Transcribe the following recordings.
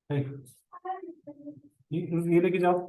है, ये लेके जाओ।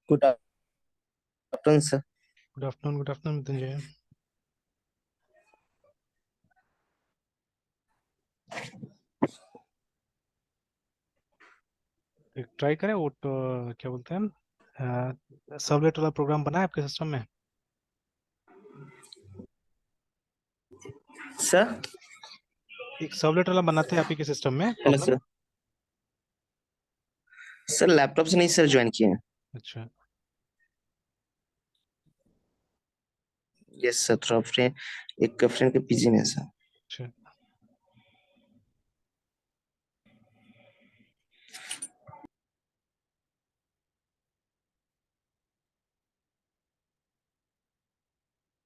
Good afternoon sir. Good afternoon Mrityunjay. Try करें वो तो, क्या बोलते हैं, सर्वलेट वाला प्रोग्राम बना है आपके सिस्टम में? सर एक सर्वलेट वाला बनाते हैं आप ही के सिस्टम में hello problem? Sir. Sir laptop से नहीं सर ज्वाइन किए हैं। अच्छा। यस सर, थोड़ा फ्रेंड एक फ्रेंड के पीजी में है सर। अच्छा,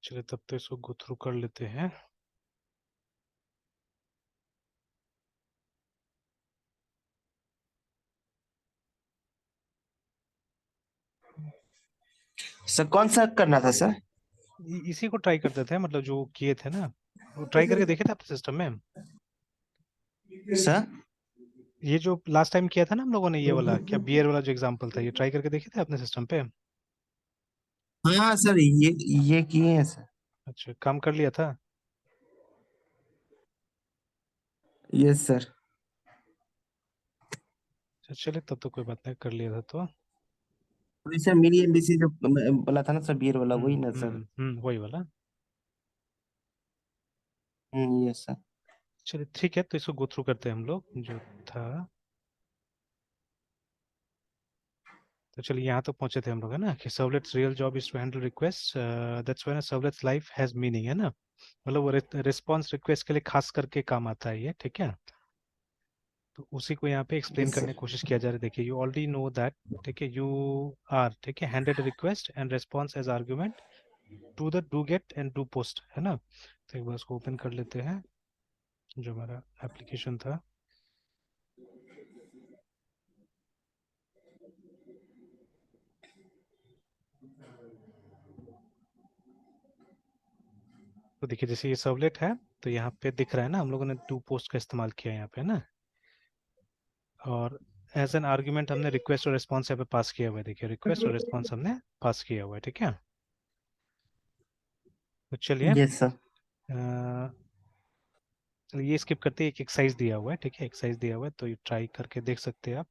चलिए तब तो इसको गो थ्रू कर लेते हैं। सर कौन सा करना था सर? इसी को ट्राई करते थे, मतलब जो किए थे ना, वो ट्राई करके देखे थे आपके सिस्टम में? सर ये जो लास्ट टाइम किया था ना हम लोगों ने, ये वाला क्या बियर वाला जो एग्जांपल था, ये ट्राई करके देखे थे अपने सिस्टम पे? हाँ सर, ये किए हैं सर। अच्छा, काम कर लिया था? Yes sir. चलिए तब तो कोई बात नहीं, कर लिया था तो। वही सर मिनी एमबीसी जो बोला था ना सर, बियर वाला, वही ना सर। वही वाला। Yes sir. चलिए ठीक है, तो इसको गो थ्रू करते हैं हम लोग जो था। तो चलिए यहाँ तो पहुंचे थे हम लोग, है ना, कि servlets real job is to handle request, that's when servlets life has meaning, है ना, मतलब वो रिस्पॉन्स रिक्वेस्ट के लिए खास करके काम आता है ये, ठीक है। तो उसी को यहाँ पे एक्सप्लेन यस करने सर। की कोशिश किया जा रहा है। देखिए, यू ऑलरेडी नो दैट, ठीक है, यू आर, ठीक है, handed request and response as argument to the do get and do post, है ना। तो एक बार उसको ओपन कर लेते हैं, जो हमारा एप्लीकेशन था। तो देखिए, जैसे ये सर्वलेट है, तो यहाँ पे दिख रहा है ना, हम लोगों ने डू पोस्ट का इस्तेमाल किया है यहाँ पे, है ना। और एज एन आर्ग्यूमेंट हमने रिक्वेस्ट और रिस्पॉन्स यहाँ पे पास किया हुआ है। देखिए, रिक्वेस्ट और रिस्पॉन्स हमने पास किया हुआ है, ठीक है। तो चलिए, यस सर। चलिए ये स्किप करते हैं, एक एक्सरसाइज दिया हुआ है, ठीक है, एक्सरसाइज दिया हुआ है, तो ये ट्राई करके देख सकते हैं आप।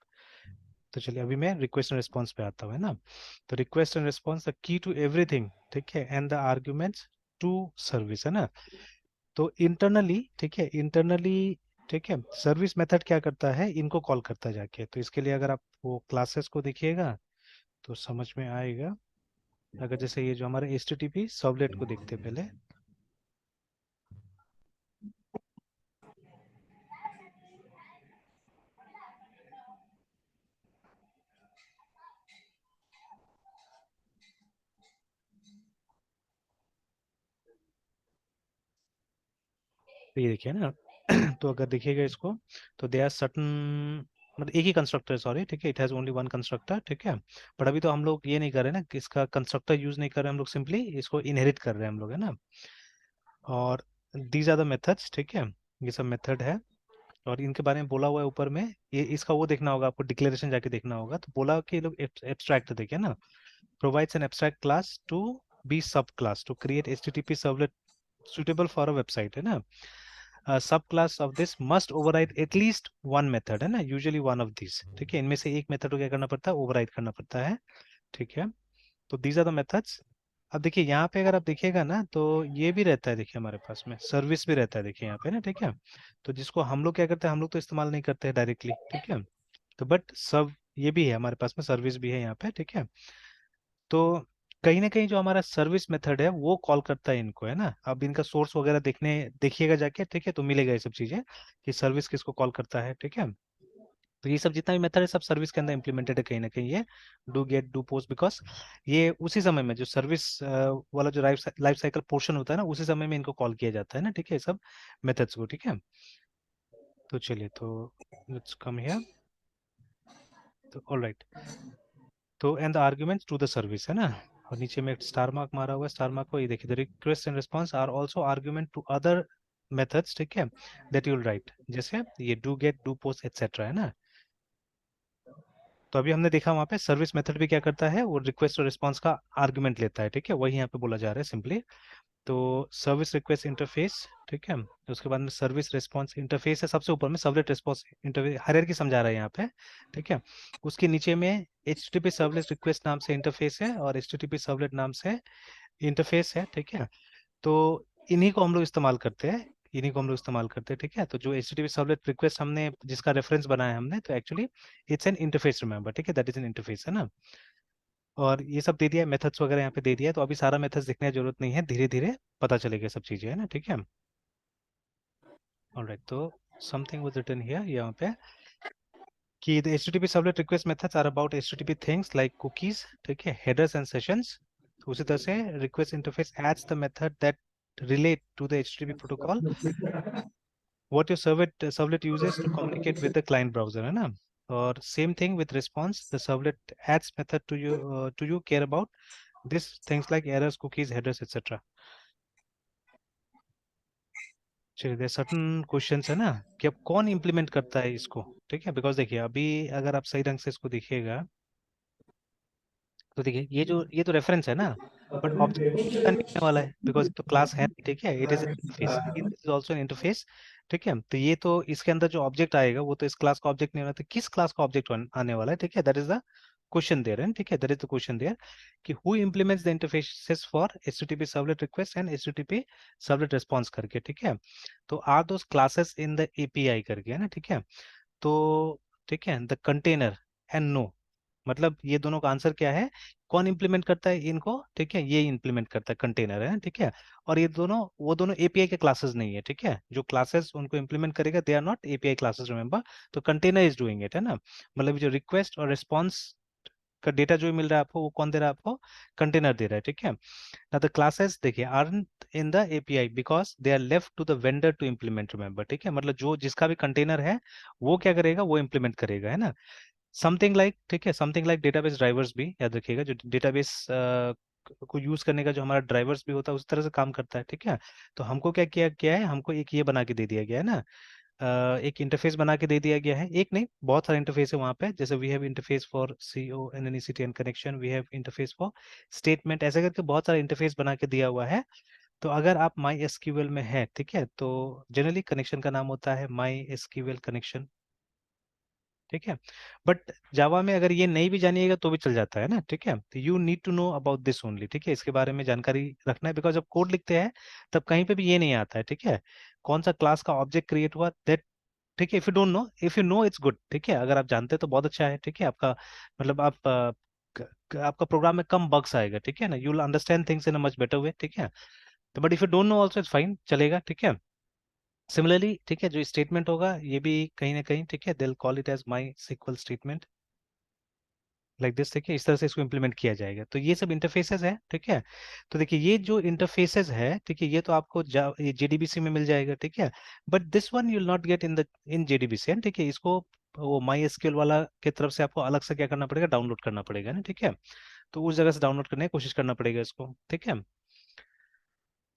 तो चलिए अभी मैं रिक्वेस्ट एंड रिस्पॉन्स पे आता हूँ, है ना। तो request and response the key to everything, ठीक है, and the arguments to service, है ना। तो इंटरनली, ठीक है, इंटरनली, ठीक है, सर्विस मेथड क्या करता है, इनको कॉल करता है जाके। तो इसके लिए अगर आप वो क्लासेस को देखिएगा तो समझ में आएगा। अगर जैसे ये जो हमारे HTTP सर्वलेट को देखते हैं पहले। तो ये देखिए ना, तो अगर देखिएगा इसको, तो दे आर सर्टन, मतलब एक ही कंस्ट्रक्टर, सॉरी, ठीक है, it has only one constructor, ठीक है। बट अभी तो हम लोग ये नहीं कर रहे ना कि इसका कंस्ट्रक्टर यूज नहीं कर रहे, हम लोग सिंपली इसको इनहेरिट कर रहे हैं हम लोग, है ना। और दीज आर द मेथड्स, ठीक है, ये सब मेथड है। और इनके बारे में बोला हुआ है ऊपर में, ये इसका वो देखना होगा आपको, डिक्लेरेशन जाके देखना होगा। तो बोला कि ये लोग एब्स्ट्रैक्ट, देखिए ना, provides an abstract class to be subclass to create HTTP servlet suitable for a website, है ना। Subclass of this must override at least one method, है ना, usually one of these, ठीक है, इनमें से एक मेथड को क्या करना पड़ता है, ओवरराइड करना पड़ता है, ठीक है। तो these are the methods। अब देखिए यहाँ पे अगर आप देखिएगा ना, तो ये भी रहता है, देखिए हमारे पास में सर्विस भी रहता है, देखिए यहाँ पे ना, ठीक है। तो जिसको हम लोग क्या करते हैं, हम लोग तो इस्तेमाल नहीं करते हैं डायरेक्टली, ठीक है। तो बट सब ये भी है हमारे पास में, सर्विस भी है यहाँ पे, ठीक है। तो कहीं ना कहीं जो हमारा सर्विस मेथड है वो कॉल करता है इनको, है ना। अब इनका सोर्स वगैरह देखिएगा जाके, ठीक है, तो मिलेगा ये सब चीजें कि सर्विस किसको कॉल करता है, ठीक है। तो ये सब जितना भी मेथड है सब सर्विस के अंदर इंप्लीमेंटेड है कहीं ना कहीं, ये do get do post, because ये उसी समय में जो सर्विस वाला जो लाइफ साइकिल पोर्शन होता है ना, उसी समय में इनको कॉल किया जाता है ना, ठीक है, ये सब मेथड्स को, ठीक है। तो चलिए, तो लेट्स कम हियर। तो ऑलराइट, तो and the argument to the service, है ना। और नीचे में एक स्टार मार्क मारा हुआ है, स्टार मार्क को ये देखिए, the request and response are also argument to other methods, ठीक है, दैट यू विल राइट, जैसे ये do get do post etcetera, है ना। तो अभी हमने देखा वहां पे सर्विस मेथड भी क्या करता है, वो रिक्वेस्ट और रिस्पॉन्स का आर्ग्यूमेंट लेता है, ठीक है, वही यहाँ पे बोला जा रहा है सिंपली। तो सर्विस रिक्वेस्ट इंटरफेस, ठीक है, उसके बाद में सर्विस रिस्पांस इंटरफेस है सबसे ऊपर में, सर्वलेट रिस्पांस इंटरफेस हायरार्की समझा रहा है यहाँ पे, ठीक है। उसके नीचे में HTTP सर्वलेट रिक्वेस्ट नाम से इंटरफेस है, और HTTP सर्वलेट नाम से इंटरफेस है, ठीक है। तो इन्हीं को हम लोग इस्तेमाल करते हैं, इन्हीं को हम लोग इस्तेमाल करते हैं, ठीक है। तो जो HTTP सर्वलेट रिक्वेस्ट हमने जिसका रेफरेंस बनाया हमने, तो actually it's an interface, remember, ठीक है, दैट इज एन इंटरफेस, है ना। और ये सब दे दिया, मेथड्स वगैरह यहाँ पे दे दिया है, तो अभी सारा मेथड्स देखने की जरूरत नहीं है, धीरे धीरे पता चलेगा सब चीजें, है ना, ठीक है। ऑलराइट, तो समथिंग वाज रिटन हियर यहाँ पे कि the HTTP servlet request methods are about HTTP things like cookies, ठीक है, headers and sessions। तो उसी तरह से request interface adds the method that relate to the HTTP protocol what your servlet uses to communicate with the client browser, है ना। और same thing with response, the servlet adds method to you care about this things like errors, cookies, headers, etc। चलिए, there certain questions है ना, कि अब कौन implement करता है इसको, ठीक है। बिकॉज देखिए, अभी अगर आप सही ढंग से इसको देखिएगा, तो देखिए ये तो रेफरेंस है ना, बट ऑब्जेक्ट नहीं होने वाला है, बिकॉज तो क्लास है नहीं, ठीक है, it is interface, it is also an interface. ठीक है, तो ये तो इसके अंदर जो ऑब्जेक्ट आएगा वो तो इस क्लास का ऑब्जेक्ट नहीं होना, तो किस क्लास का ऑब्जेक्ट आने वाला है, ठीक है, that is the question there है, ठीक है, that is the question there, कि who implements the interfaces for HTTP servlet request and HTTP servlet response करके, ठीक है। तो are those classes in the API करके, है ना, ठीक है। तो ठीक है, द कंटेनर एंड नो, मतलब ये दोनों का आंसर क्या है, कौन इंप्लीमेंट करता है इनको, ठीक है, ये इंप्लीमेंट करता है, कंटेनर है, ठीक है। और ये दोनों, वो दोनों API के क्लासेस नहीं है, ठीक है, जो क्लासेस उनको इंप्लीमेंट करेगा they are not API classes, remember. तो कंटेनर इज डूइंग इट, है ना, मतलब जो रिक्वेस्ट और रिस्पॉन्स का डेटा जो मिल रहा है आपको, वो कौन दे रहा है आपको, कंटेनर दे रहा है, ठीक है। ना द क्लासेस देखिए aren't in the API because they are left to the vendor to implement, remember, ठीक है, मतलब जो जिसका भी कंटेनर है वो क्या करेगा, वो इंप्लीमेंट करेगा, है ना। समथिंग लाइक, ठीक है, समथिंग लाइक डेटाबेस ड्राइवर्स भी याद रखिएगा, जो डेटाबेस को यूज करने का जो हमारा ड्राइवर्स भी होता है उस तरह से काम करता है, ठीक है। तो हमको क्या किया गया है, हमको एक ये बना के दे दिया गया है ना, एक इंटरफेस बना के दे दिया गया है, एक नहीं बहुत सारे इंटरफेस है वहाँ पे, जैसे we have interface for CONNECTN connection, we have interface for statement, ऐसे करके बहुत सारे इंटरफेस बना के दिया हुआ है। तो अगर आप माई एसक्यूएल में है, ठीक है, तो जनरली कनेक्शन का नाम होता है माई एसक्यूएल कनेक्शन, ठीक है। बट जावा में अगर ये नहीं भी जानिएगा तो भी चल जाता है ना, ठीक है, तो you need to know about this only, ठीक है, इसके बारे में जानकारी रखना है, बिकॉज जब कोड लिखते हैं तब कहीं पे भी ये नहीं आता है, ठीक है, कौन सा क्लास का ऑब्जेक्ट क्रिएट हुआ, दैट, ठीक है, if you don't know, if you know it's good, ठीक है, अगर आप जानते हैं तो बहुत अच्छा है, ठीक है, आपका मतलब आप आपका प्रोग्राम में कम बग्स आएगा, ठीक है ना, you will understand things in a much better way, ठीक है। तो but if you don't know also it's fine, चलेगा, ठीक है। सिमिलरली, ठीक है, जो स्टेटमेंट होगा ये भी कहीं ना कहीं, ठीक है, they call it as MySQL statement, like this, ठीक है, इस तरह से इसको इम्प्लीमेंट किया जाएगा। तो ये सब इंटरफेसेस है, ठीक है। तो देखिए ये जो इंटरफेसेस है, ठीक है, ये तो आपको ये JDBC में मिल जाएगा, ठीक है। But this one you will not get in JDBC, ठीक है, इसको वो MySQL वाला की तरफ से आपको अलग से क्या करना पड़ेगा, डाउनलोड करना पड़ेगा ना, ठीक है। तो उस जगह से डाउनलोड करने की कोशिश करना पड़ेगा इसको, ठीक है।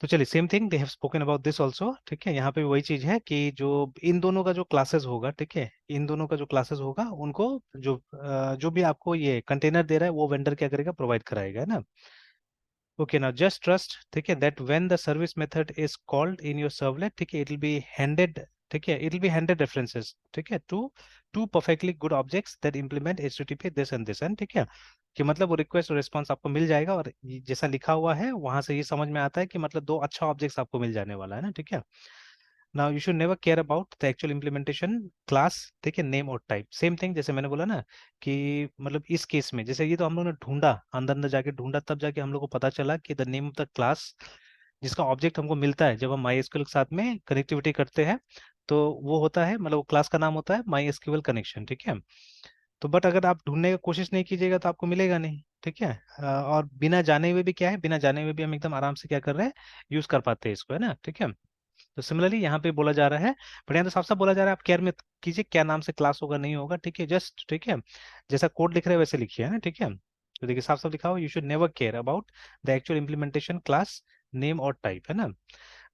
तो चलिए, same thing they have spoken about this also, ठीक है, यहाँ पे भी वही चीज है कि जो इन दोनों का जो क्लासेस होगा, ठीक है, इन दोनों का जो क्लासेस होगा उनको जो भी आपको ये कंटेनर दे रहा है वो वेंडर क्या करेगा, प्रोवाइड कराएगा, है ना। ओके, नाउ जस्ट ट्रस्ट, ठीक है, that when the service method is called in your servlet, ठीक है, इट विल बी हैंडेड, ठीक है, it will be handed references, ठीक है, to perfectly good objects that implement HTTP this and ठीक है, कि मतलब वो रिक्वेस्ट और रिस्पॉन्स आपको मिल जाएगा, और जैसा लिखा हुआ है वहां से ये समझ में आता है कि मतलब दो अच्छा ऑब्जेक्ट्स आपको मिल जाने वाला है ना, ठीक है। Now you should never care about the actual implementation class, ठीक है, नेम और टाइप, सेम थिंग जैसे मैंने बोला ना, कि मतलब इस केस में जैसे ये तो हम लोग ने ढूंढा, अंदर अंदर जाके ढूंढा, तब जाके हम लोग को पता चला कि the name of the class जिसका ऑब्जेक्ट हमको मिलता है जब हम MySQL के साथ में कनेक्टिविटी करते हैं, तो वो होता है, मतलब वो क्लास का नाम होता है MySQL कनेक्शन, ठीक है। तो बट अगर आप ढूंढने की कोशिश नहीं कीजिएगा तो आपको मिलेगा नहीं, ठीक है। और बिना जाने हुए भी क्या है, बिना जाने हुए भी हम एकदम आराम से क्या कर रहे हैं, यूज कर पाते हैं इसको, है ना, ठीक है। तो सिमिलरली यहाँ पे बोला जा रहा है, बट यहाँ तो साफ साफ बोला जा रहा है, आप केयर में कीजिए क्या नाम से क्लास होगा नहीं होगा, ठीक है, जस्ट, ठीक है, जैसा कोड लिख रहे हैं वैसे लिखिए, है ना, ठीक है। तो देखिए साफ साफ लिखा हो, you should never care about the actual implementation class name और टाइप, है ना।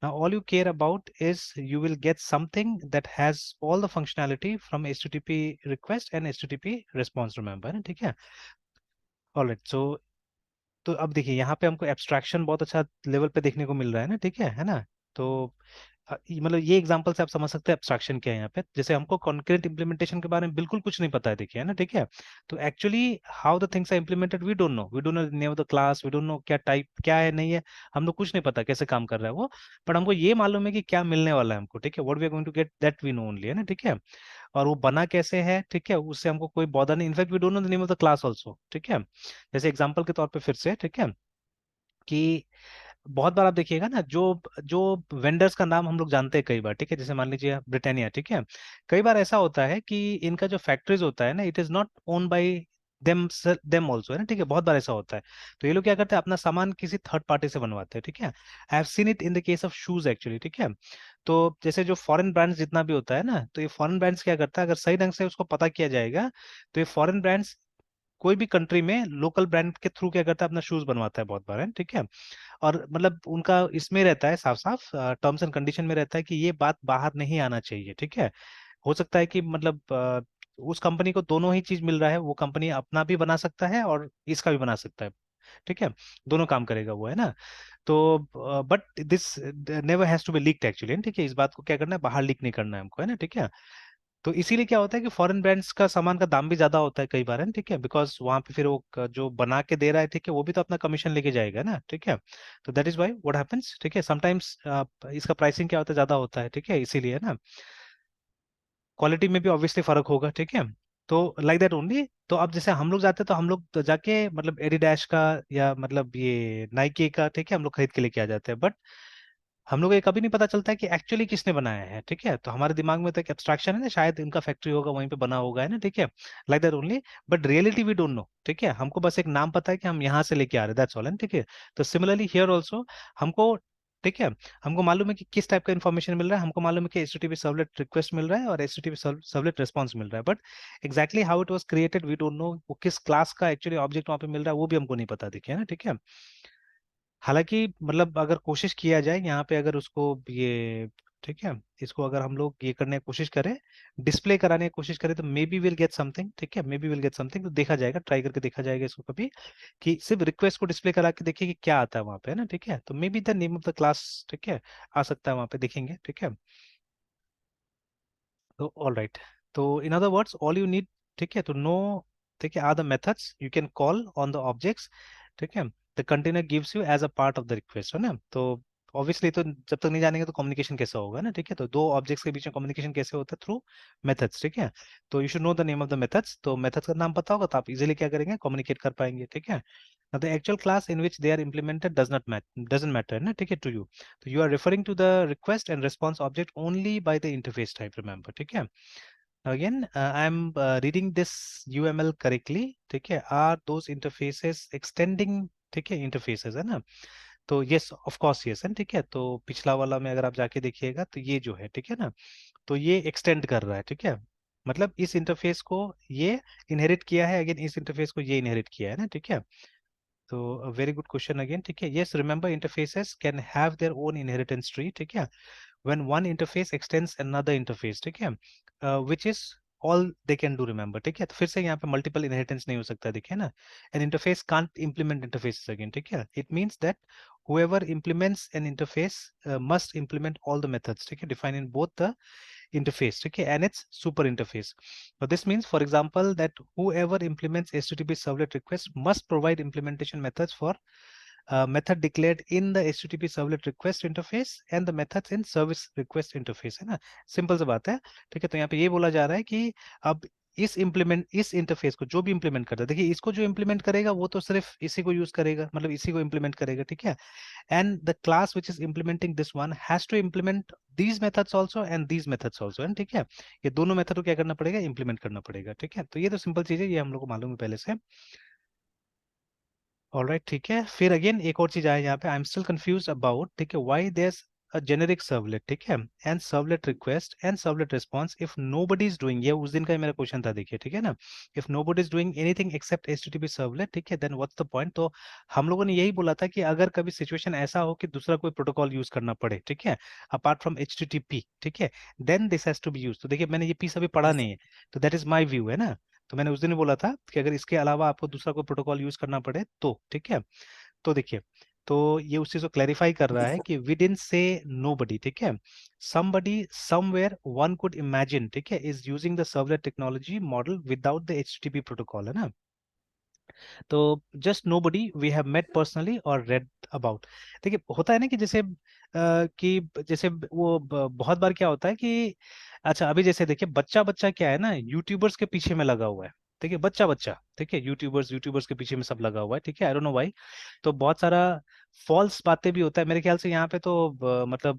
Now all you care about is you will get something that has all the functionality from HTTP request and HTTP response, remember, है ना, ठीक है। Alright, सो तो अब देखिए यहाँ पे हमको एब्स्ट्रैक्शन बहुत अच्छा लेवल पे देखने को मिल रहा है ना, ठीक है ना। तो मतलब ये एग्जांपल से आप समझ सकते हैं एब्स्ट्रैक्शन क्या है यहाँ पे, जैसे हमको कॉन्करेंट इम्प्लीमेंटेशन के बारे में बिल्कुल कुछ नहीं पता है, देखिए, है ना, ठीक है। तो actually how the things are implemented we don't know name of the class, we don't know क्या टाइप क्या है नहीं है, हम लोग कुछ नहीं पता कैसे काम कर रहा है वो, बट हमको ये मालूम है कि क्या मिलने वाला है हमको, ठीक है, what we are going to get that we know only, है ना, ठीक है। और वो बना कैसे है, ठीक है, उससे हमको कोई बॉदर नहीं, in fact we don't know the name of the class also, ठीक है। जैसे एग्जाम्पल के तौर पे फिर से, ठीक है, कि बहुत बार आप देखिएगा ना, जो जो वेंडर्स का नाम हम लोग जानते हैं कई बार, ठीक है, जैसे मान लीजिए ब्रिटानिया, ठीक है, कई बार ऐसा होता है कि इनका जो फैक्ट्रीज होता है ना, it is not own by them also, है ना, ठीक है, बहुत बार ऐसा होता है। तो ये लोग क्या करते हैं, अपना सामान किसी थर्ड पार्टी से बनवाते हैं, ठीक है। I have seen it in the case of shoes actually, ठीक है। तो जैसे जो फॉरेन ब्रांड्स जितना भी होता है ना, तो ये फॉरेन ब्रांड्स क्या करता है, अगर सही ढंग से उसको पता किया जाएगा, तो ये फॉरेन ब्रांड्स कोई भी कंट्री में लोकल ब्रांड के थ्रू क्या करता है, अपना शूज बनवाता है बहुत बार, है, ठीक है। और मतलब उनका इसमें रहता है, साफ साफ टर्म्स एंड कंडीशन में रहता है कि ये बात बाहर नहीं आना चाहिए, ठीक है। हो सकता है कि मतलब उस कंपनी को दोनों ही चीज मिल रहा है, वो कंपनी अपना भी बना सकता है और इसका भी बना सकता है, ठीक है, दोनों काम करेगा वो, है ना। तो but this never has to be leaked actually, ठीक है, इस बात को क्या करना है, बाहर लीक नहीं करना है हमको, है ना, ठीक है। तो इसीलिए क्या होता है कि फॉरेन ब्रांड्स का सामान का दाम भी ज्यादा होता है कई बार, है ना, ठीक है, बिकॉज वहां पे फिर वो जो बना के दे रहा है, ठीक है, वो भी तो अपना कमीशन लेके जाएगा ना, ठीक है। तो that is why what happens, ठीक है, समटाइम्स इसका प्राइसिंग क्या होता है, ज्यादा होता है, ठीक है, इसीलिए ना। क्वालिटी में भी ऑब्वियसली फर्क होगा, ठीक है। तो लाइक दैट ओनली। तो अब जैसे हम लोग जाते हैं तो हम लोग तो जाके मतलब एडिडाश का या मतलब ये नाइकी का, ठीक है, हम लोग खरीद के लेके आ जाते हैं, बट हम लोग को ये कभी नहीं पता चलता है कि एक्चुअली किसने बनाया है, ठीक है। तो हमारे दिमाग में तो एक एब्स्ट्रैक्शन है ना, शायद इनका फैक्ट्री होगा वहीं पे बना होगा, है ना, ठीक है, like that only. But reality we don't know, ठीक है, हमको बस एक नाम पता है कि हम यहाँ से लेके आ रहे हैं, दैट्स ऑल, है ना, ठीक है। तो सिमिलरली हियर ऑल्सो हमको, ठीक है, हमको मालूम है कि किस टाइप का इन्फॉर्मेशन मिल रहा है, हमको मालूम है कि एचटीटीपी सर्वलेट रिक्वेस्ट मिल रहा है और एचटीटीपी सर्वलेट रिस्पॉन्स मिल रहा है, but exactly how it was created we don't know, वो किस क्लास का एक्चुअली ऑब्जेक्ट वहाँ पे मिल रहा है वो भी हमको नहीं पता, देखिए ना, ठीक है। हालांकि मतलब अगर कोशिश किया जाए यहाँ पे, अगर उसको ये, ठीक है, इसको अगर हम लोग ये करने की कोशिश करें, डिस्प्ले कराने की कोशिश करें, तो may be will get something, ठीक है, may be will get something. तो देखा जाएगा, ट्राई करके देखा जाएगा इसको कभी, कि सिर्फ रिक्वेस्ट को डिस्प्ले करा के देखिए कि क्या आता है वहाँ पे, है ना, ठीक है। तो may be the name of the class, ठीक है, आ सकता है वहाँ पे, देखेंगे, ठीक है। तो ऑल राइट, तो in other words all you need, ठीक है, तो नो, ठीक है, are the methods you can call on the objects, ठीक है, the container gives you as a part of the request, है ना। तो ऑब्वियसली तो जब तक नहीं जानेंगे तो कम्युनिकेशन कैसे होगा ना, ठीक है। तो दो ऑब्जेक्ट्स के बीच में कम्युनिकेशन कैसे होता है, थ्रू मेथड्स, ठीक है। तो you should know the name of the methods, तो मेथड्स का नाम पता होगा तो आप इजीली क्या करेंगे, कम्युनिकेट कर पाएंगे, ठीक है। Now the actual class in which they are implemented doesn't matter ना, ठीक है, to you। तो you are referring to the request and response object only by the interface type, remember, ठीक है। Again, I'm reading this UML correctly, ठीक है, are those interfaces extending, ठीक है, interfaces, है ना। तो yes of course yes है, ठीक है। तो पिछला वाला में अगर आप जाके देखिएगा तो ये जो है, ठीक है ना, तो ये एक्सटेंड कर रहा है, ठीक है, मतलब इस इंटरफेस को ये इनहेरिट किया है, अगेन इस इंटरफेस को ये इनहेरिट किया है ना, ठीक है। तो वेरी गुड क्वेश्चन अगेन, ठीक है। Yes, remember interfaces can have their own inheritance tree, ठीक है, when one interface extends another interface, ठीक है, which is all they can do, remember, ठीक है। तो फिर से यहाँ पे मल्टीपल इनहेरिटेंस नहीं हो सकता, देखिए ना। an interface can't implement interfaces again, ठीक है। it means that whoever implements an interface must implement all the methods, ठीक है, defined in both the interface, okay, and its super interface. So this means, for example, that whoever implements HTTP servlet request must provide implementation methods for method declared in the HTTP servlet request interface and the methods in service request interface, है ना। Simple सी बात है, ठीक है। तो यहाँ पे ये बोला जा रहा है कि अब इस इंटरफेस को जो भी इंप्लीमेंट करता है, देखिए इसको जो इंप्लीमेंट करेगा वो तो सिर्फ इसी को यूज करेगा, मतलब इसी को इंप्लीमेंट करेगा, ठीक है। and the class which is implementing this one has to implement these methods also and these methods also, है, ठीक है। ये दोनों मेथड को क्या करना पड़ेगा, इंप्लीमेंट करना पड़ेगा, ठीक है। तो ये तो सिंपल चीज है, ये हम लोग को मालूम है पहले से। ऑलराइट, ठीक है। फिर अगेन एक और चीज आया यहाँ पे, I am still confuse about, ठीक है, why there a generic servlet, ठीक है, and servlet request and servlet response if nobody is doing, ये उस दिन का ही मेरा क्वेश्चन था, देखिए, ठीक है ना। If nobody is doing anything accept HTTP servlet, ठीक है, देन व्हाट्स द पॉइंट। तो हम लोगों ने यही बोला था कि अगर कभी सिचुएशन ऐसा हो कि दूसरा कोई प्रोटोकॉल यूज करना पड़े, ठीक है, अपार्ट फ्रॉम एचटीटीपी, ठीक है, then this has to be use. तो देखिए मैंने ये पीस अभी पढ़ा नहीं है, तो दैट इज माई व्यू, है ना। तो मैंने उस दिन ही बोला था कि अगर इसके अलावा आपको दूसरा कोई प्रोटोकॉल यूज करना पड़े तो, ठीक है। तो देखिए, तो ये उस चीज को क्लैरिफाई कर रहा है कि वी डिडंट से नोबडी, ठीक है, somebody somewhere one could imagine, ठीक है, is using the servlet technology model without the HTTP protocol, है ना। तो just nobody we have met personally और रेड अबाउट। देखिए होता है ना कि जैसे कि जैसे वो बहुत बार क्या होता है कि अच्छा अभी जैसे देखिए बच्चा बच्चा क्या है ना, यूट्यूबर्स के पीछे में लगा हुआ है, ठीक है, बच्चा बच्चा, ठीक है, यूट्यूबर्स यूट्यूबर्स के पीछे में सब लगा हुआ है, ठीक है, आई डोंट नो व्हाई। तो बहुत सारा फॉल्स बातें भी होता है मेरे ख्याल से यहाँ पे, तो मतलब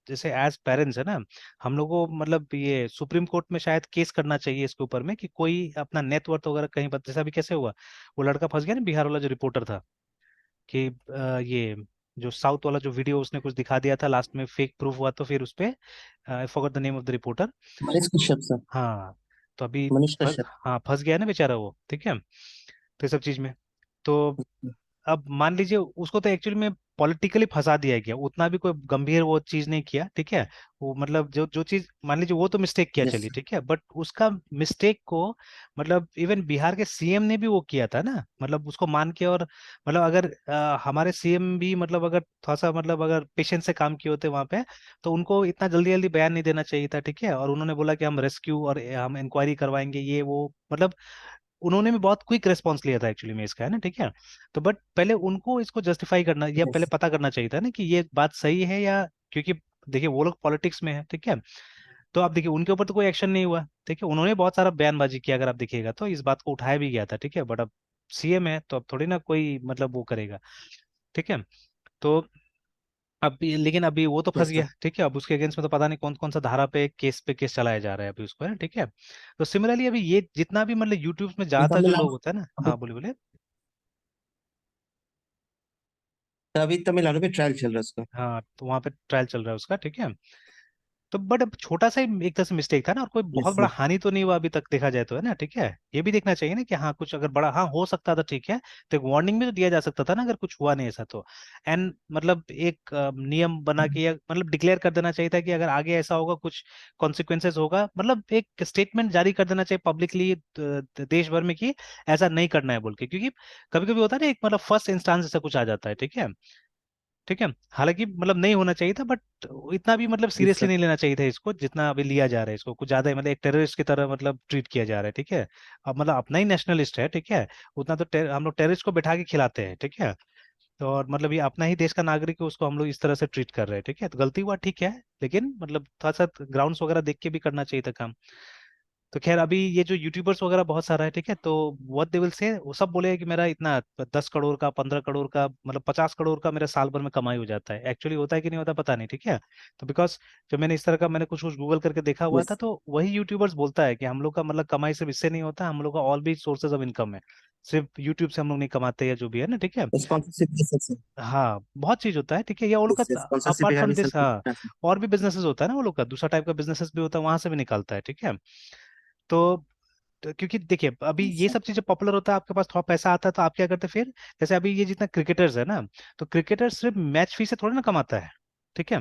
जैसे एज पेरेंट्स है ना, हम लोग को मतलब ये सुप्रीम कोर्ट में शायद केस करना चाहिए इसके ऊपर में, कि कोई अपना नेटवर्थ वगैरह कहीं पर, जैसा अभी कैसे हुआ, वो लड़का फंस गया ना बिहार वाला जो रिपोर्टर था, कि ये जो साउथ वाला जो वीडियो उसने कुछ दिखा दिया था, लास्ट में फेक प्रूफ हुआ, तो फिर उस पे I forgot the name of the reporter. Manish Kashyap sir. हाँ, तो अभी मनीष कश्यप। हाँ फंस गया ना बेचारा वो, ठीक है, तो ये सब चीज में। तो अब मान लीजिए उसको तो एक्चुअली में पॉलिटिकली फंसा दिया गया, उतना भी कोई गंभीर वो चीज नहीं किया, ठीक है। वो मतलब जो जो चीज मान लीजिए वो तो मिस्टेक किया यस। चलिए, ठीक है, बट उसका मिस्टेक को मतलब इवन बिहार के सीएम ने भी वो किया था ना, मतलब उसको मान के। और मतलब अगर हमारे सीएम भी मतलब अगर थोड़ा सा मतलब अगर पेशेंस से काम किए होते वहां पे, तो उनको इतना जल्दी जल्दी बयान नहीं देना चाहिए था, ठीक है। और उन्होंने बोला कि हम रेस्क्यू और हम इंक्वायरी करवाएंगे ये वो, मतलब उन्होंने भी बहुत क्विक रेस्पॉन्स लिया था एक्चुअली में इसका, है ना, ठीक है। तो बट पहले उनको इसको जस्टिफाई करना या पहले यस। पता करना चाहिए था ना कि ये बात सही है या, क्योंकि देखिए वो लोग पॉलिटिक्स में है, ठीक है। तो आप देखिए उनके ऊपर तो कोई एक्शन नहीं हुआ, ठीक है, उन्होंने बहुत सारा बयानबाजी किया, अगर आप देखिएगा तो इस बात को उठाया भी गया था, ठीक है, बट अब सीएम है तो अब थोड़ी ना कोई मतलब वो करेगा, ठीक है। तो लेकिन अभी वो तो फंस यस गया, सर। ठीक है। अब उसके अगेंस्ट में तो पता नहीं कौन कौन सा धारा पे केस चलाया जा रहा है अभी उसको, है ना, ठीक है। तो सिमिलरली अभी ये जितना भी मतलब यूट्यूब में ये ज्यादातर जो लोग तमिलनाडु होता है ना, अभी हाँ बोलिए बोलिए। अभी तमिलनाडु में ट्रायल चल रहा है उसका। हाँ तो वहां पे ट्रायल चल रहा है उसका, ठीक है। तो बट अब छोटा सा ही एक तरह से मिस्टेक था ना, और कोई बहुत यस बड़ा सर। हानि तो नहीं हुआ अभी तक देखा जाए तो, है ना, ठीक है। ये भी देखना चाहिए ना कि हाँ कुछ अगर बड़ा हाँ हो सकता था, ठीक है। तो एक वार्निंग भी तो दिया जा सकता था ना अगर कुछ हुआ नहीं ऐसा तो। एंड मतलब एक नियम बना के या मतलब डिक्लेयर कर देना चाहिए था कि अगर आगे ऐसा होगा कुछ कॉन्सिक्वेंसेस होगा, मतलब एक स्टेटमेंट जारी कर देना चाहिए पब्लिकली देश भर में कि ऐसा नहीं करना है बोल के, क्योंकि कभी कभी होता है ना एक मतलब फर्स्ट इंस्टांस से कुछ आ जाता है, ठीक है, ठीक है। हालांकि मतलब नहीं होना चाहिए था, बट इतना भी मतलब यस सीरियसली सर। नहीं लेना चाहिए था इसको जितना अभी लिया जा रहा है इसको, कुछ ज्यादा ही मतलब एक टेररिस्ट की तरह मतलब ट्रीट किया जा रहा है, ठीक है। अब मतलब अपना ही नेशनलिस्ट है, ठीक है, उतना तो हम लोग टेररिस्ट को बैठा के खिलाते हैं, ठीक है। तो और मतलब ये अपना ही देश का नागरिक है, उसको हम लोग इस तरह से ट्रीट कर रहे हैं, ठीक है। तो गलती हुआ, ठीक है, लेकिन मतलब थोड़ा सा ग्राउंड्स वगैरह देख के भी करना चाहिए था काम। तो खैर अभी ये जो यूट्यूबर्स वगैरह बहुत सारा है, ठीक है, तो व्हाट दे विल से वो सब बोलेगा कि मेरा इतना 10 करोड़ का 15 करोड़ का मतलब 50 करोड़ का मेरा साल भर में कमाई हो जाता है, एक्चुअली होता है कि नहीं होता पता नहीं, ठीक है। तो बिकॉज जब मैंने इस तरह का मैंने कुछ कुछ गूगल करके देखा हुआ था, यस। तो वही यूट्यूबर्स बोलता है कि हम लोग का मतलब कमाई सिर्फ इससे नहीं होता, हम लोग का और भी सोर्सेज ऑफ इनकम है, सिर्फ यूट्यूब से हम लोग नहीं कमाते या जो भी है ना, ठीक है। स्पॉन्सरशिप ये सब सर। हाँ बहुत चीज होता है, ठीक है, या वो लोग का स्पॉन्सरशिप अपार्ट है फ्रॉम हमेशा। दिस, हाँ और भी बिजनेसेस होता है ना वो लोग का, दूसरा टाइप का बिजनेसेस भी होता है, वहां से भी निकालता है, ठीक है। तो क्योंकि देखिए अभी यस ये सर। सब चीजें पॉपुलर होता है, आपके पास थोड़ा पैसा आता है तो आप क्या करते हैं फिर, जैसे अभी ये जितना क्रिकेटर्स है ना, तो क्रिकेटर सिर्फ मैच फी से थोड़ी ना कमाता है, ठीक है।